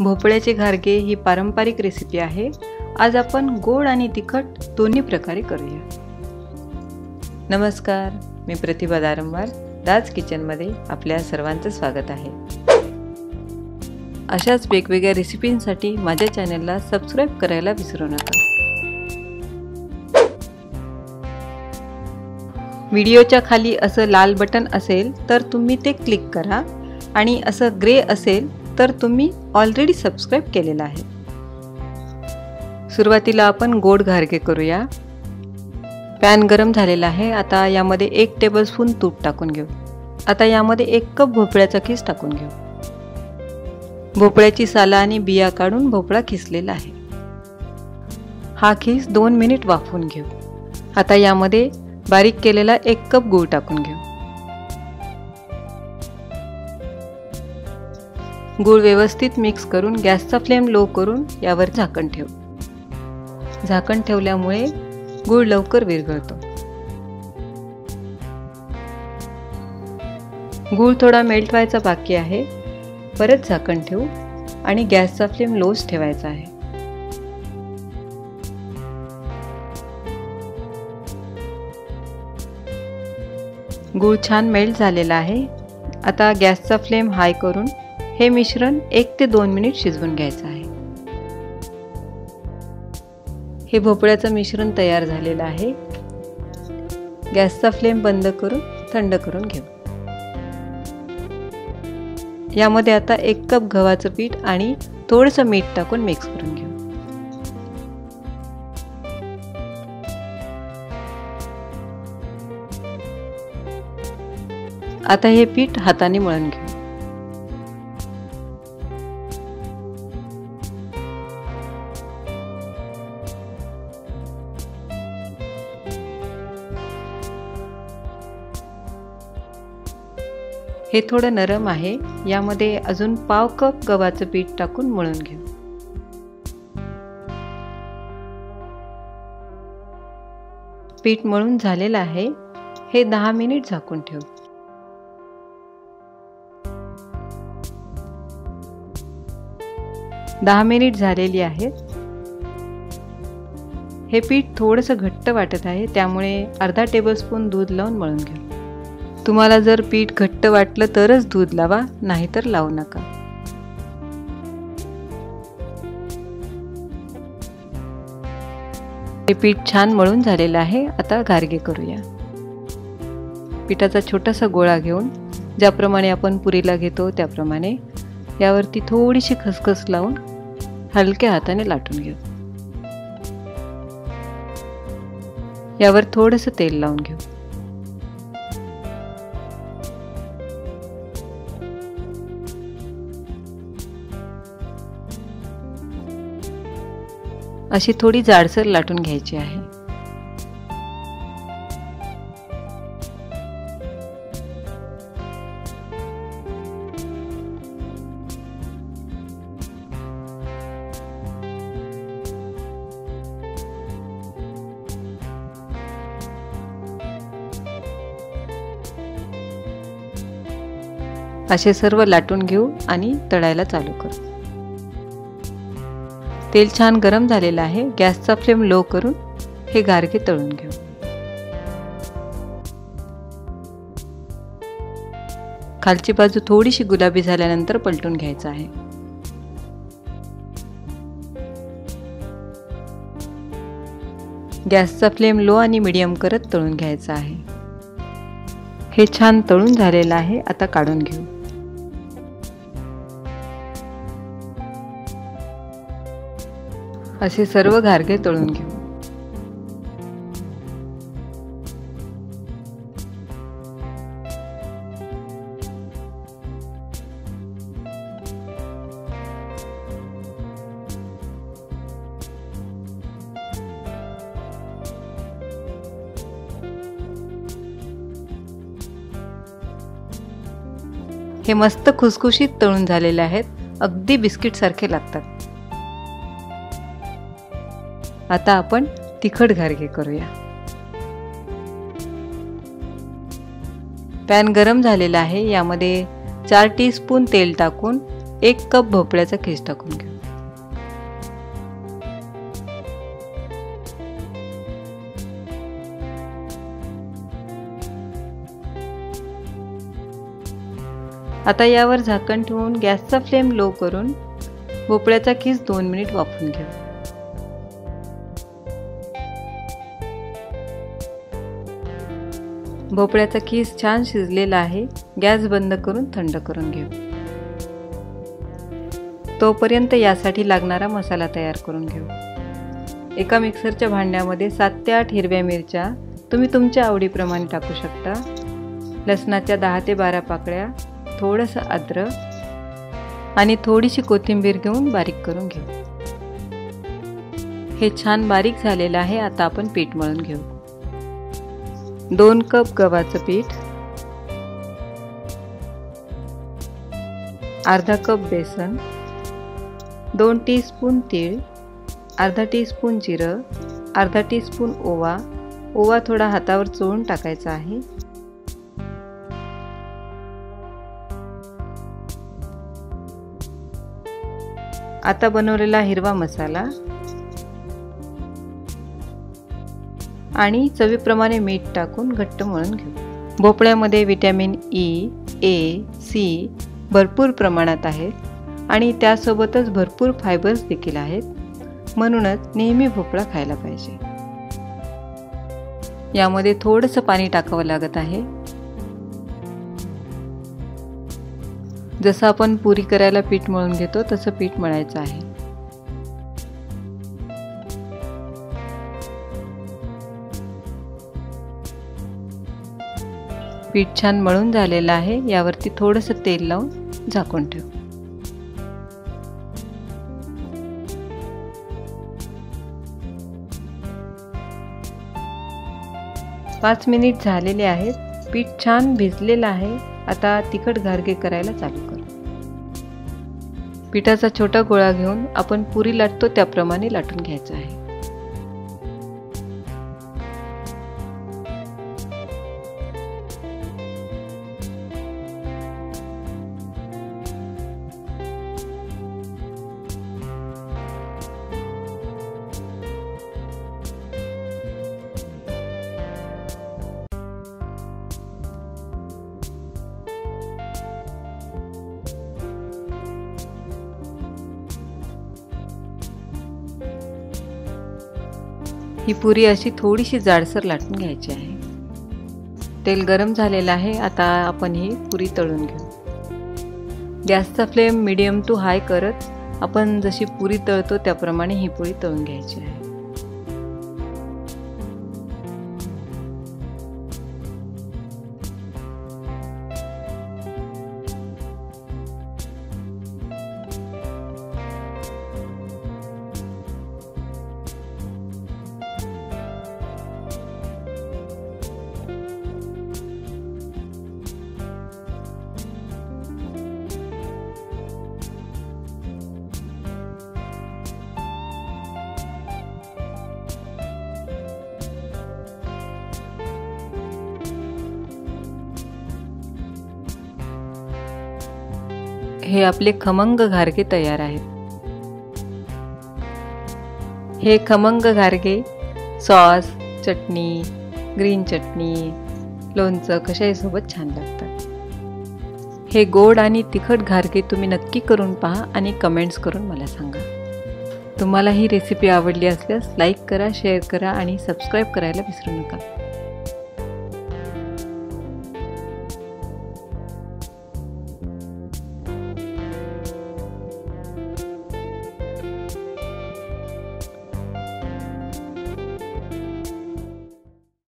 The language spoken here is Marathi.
भोपळ्याचे घारगे ही पारंपरिक रेसिपी आहे। आज आपण गोड आणि तिखट दोन्ही प्रकारे करूया। नमस्कार, मी प्रतिभा दारंबार दाज किचनमध्ये आपल्या सर्वांचं स्वागत आहे। अशाच वेगवेगळ्या रेसिपींसाठी माझ्या चॅनलला सबस्क्राइब करायला विसरू नका। व्हिडिओच्या खाली असं लाल बटन असेल तर तुम्ही ते क्लिक करा आणि असं ग्रे असेल तर तुम्ही ऑलरेडी सबस्क्राइब केलेला आहे। सुरुवातीला आपण गोड घारगे करूया। पॅन गरम झालेला आहे। आता यामध्ये 1 टेबलस्पून तूप टाकून घेऊ। आता यामध्ये 1 कप भोपळ्याचा खीस टाकून घेऊ। भोपळ्याची सालं आणि बिया काढून भोपळा खिसलेला आहे। हा खीस 2 मिनिट वाफवून घेऊ। आता यामध्ये बारीक केलेला 1 कप गूळ टाकून घेऊ। गूळ व्यवस्थित मिक्स करून गॅसचा फ्लेम लो करून यावर झाकण ठेवू। झाकण ठेवल्यामुळे गूळ लवकर विरघळतो। गूळ थोडा मेल्ट व्हायचा बाकी आहे। परत झाकण ठेवू आणि गॅसचा फ्लेम लोच ठेवायचा आहे। गूळ छान मेल्ट झालेला आहे। आता गॅसचा फ्लेम हाय करून हे मिश्रण 1 ते 2 मिनिट शिजवून घ्यायचं आहे। हे भोपळ्याचं मिश्रण तयार झालेलं आहे। गॅसचा फ्लेम बंद करून थंड करून घेऊ। यामध्ये आता 1 कप गव्हाचं पीठ आणि थोडंसं मीठ टाकून मिक्स करून घेऊ। आता हे पीठ हाताने मळून घेऊ। हे थोडं नरम आहे। यामध्ये अजून पाव कप गव्हाचं पीठ टाकून मळून घेऊ। पीठ मळून झालेलं आहे। हे 10 मिनिट झाकून ठेवू। दहा मिनिट झालेली आहेत। हे पीठ थोडंसं घट्ट वाटत आहे, त्यामुळे अर्धा टेबलस्पून दूध लावून मळून घेऊ। तुम्हाला जर पीठ घट्ट वाटलं तरच दूध लावा, नाहीतर लावू नका। हे पीठ छान मळून झालेलं आहे। आता घारगे करूया। पिठाचा छोटासा गोळा घेऊन ज्याप्रमाणे आपण पुरीला घेतो त्याप्रमाणे यावरती थोडीशी खसखस लावून हलक्या हाताने लाटून घेऊ। यावर थोडंसं तेल लावून घेऊ। अशी थोडी जाडसर लाटून घ्यायची आहे। असे सर्व लाटून घेऊ आणि तळायला चालू करू। तेल छान गरम झालेलं आहे। गॅसचा फ्लेम लो करून हे घारगे तळून घेऊ। खालची बाजू थोडीशी गुलाबी झाल्यानंतर पलटून घ्यायचं आहे। गॅसचा फ्लेम लो आणि मीडियम करत तळून घ्यायचा आहे। हे छान तळून झालेलं आहे। आता काढून घेऊ। असे सर्व घारगे तळून घेऊ। हे मस्त खुसखुशीत तळून झालेले आहेत। अगदी बिस्किट सारखे लागतात। आता आपण तिखट घारगे करूया। पॅन गरम झालेला आहे। यामध्ये 4 टीस्पून तेल टाकून 1 कप भोपळ्याचा खीस टाकून घेऊ। आता यावर झाकण ठेवून गॅसचा फ्लेम लो करून भोपळ्याचा खीस 2 मिनिट वाफवून घेऊ। भोपळ्याचा खीस छान शिजलेला आहे। गॅस बंद करून थंड करून घेऊ। तोपर्यंत यासाठी लागणारा मसाला तयार करून घेऊ। एका मिक्सरच्या भांड्यामध्ये 7 ते 8 हिरव्या मिरच्या तुम्ही तुमच्या आवडीप्रमाणे टाकू शकता। लसणाच्या 10 ते 12 पाकळ्या, थोडंसं अद्रक आणि थोडीशी कोथिंबीर घेऊन बारीक करून घेऊ। हे छान बारीक झालेलं आहे। आता आपण पीठ मळून घेऊ। 2 कप गव्हाचं पीठ, अर्धा कप बेसन, 2 टीस्पून तीळ, अर्धा टीस्पून जिरं, अर्धा टीस्पून ओवा। ओवा थोडा हातावर चोळून टाकायचा आहे। आता बनवलेला हिरवा मसाला आणि चवीप्रमाणे मीठ टाकून घट्ट मळून घेऊ। भोपळ्यामध्ये विटॅमिन ई, ए, सी भरपूर प्रमाणात आहेत आणि त्यासोबतच भरपूर फायबर्स देखील आहेत, म्हणूनच नेहमी भोपळा खायला पाहिजे। यामध्ये थोडंसं पाणी टाकावं लागत आहे। जसं आपण पुरी करायला पीठ मळून घेतो तसं पीठ मळायचं आहे। पीठ छान मळून झालेलं आहे। यावरती थोडंसं तेल लावून झाकून ठेवू। पाच मिनिट झालेले आहेत। पीठ छान भिजलेलं आहे। आता तिखट घारगे करायला चालू करू। पिठाचा छोटा गोळा घेऊन आपण पुरी लाटतो त्याप्रमाणे लाटून घ्यायचा आहे। ही पुरी अशी थोडीशी जाडसर लाटून घ्यायची आहे। तेल गरम झालेलं आहे। आता आपण ही पुरी तळून घेऊ। गॅसचा फ्लेम मीडियम टू हाय करत आपण जशी पुरी तळतो त्याप्रमाणे ही पुरी तळून घ्यायची आहे। हे आपले खमंग घारगे तयार आहेत। हे खमंग घारगे सॉस, चटणी, ग्रीन चटणी, लोणचं कशाही सोबत छान लागतात। हे गोड आणि तिखट घारगे तुम्ही नक्की करून पहा आणि कमेंट्स करून मला सांगा। तुम्हाला ही रेसिपी आवडली असल्यास लाईक करा, शेअर करा आणि सबस्क्राईब करायला विसरू नका।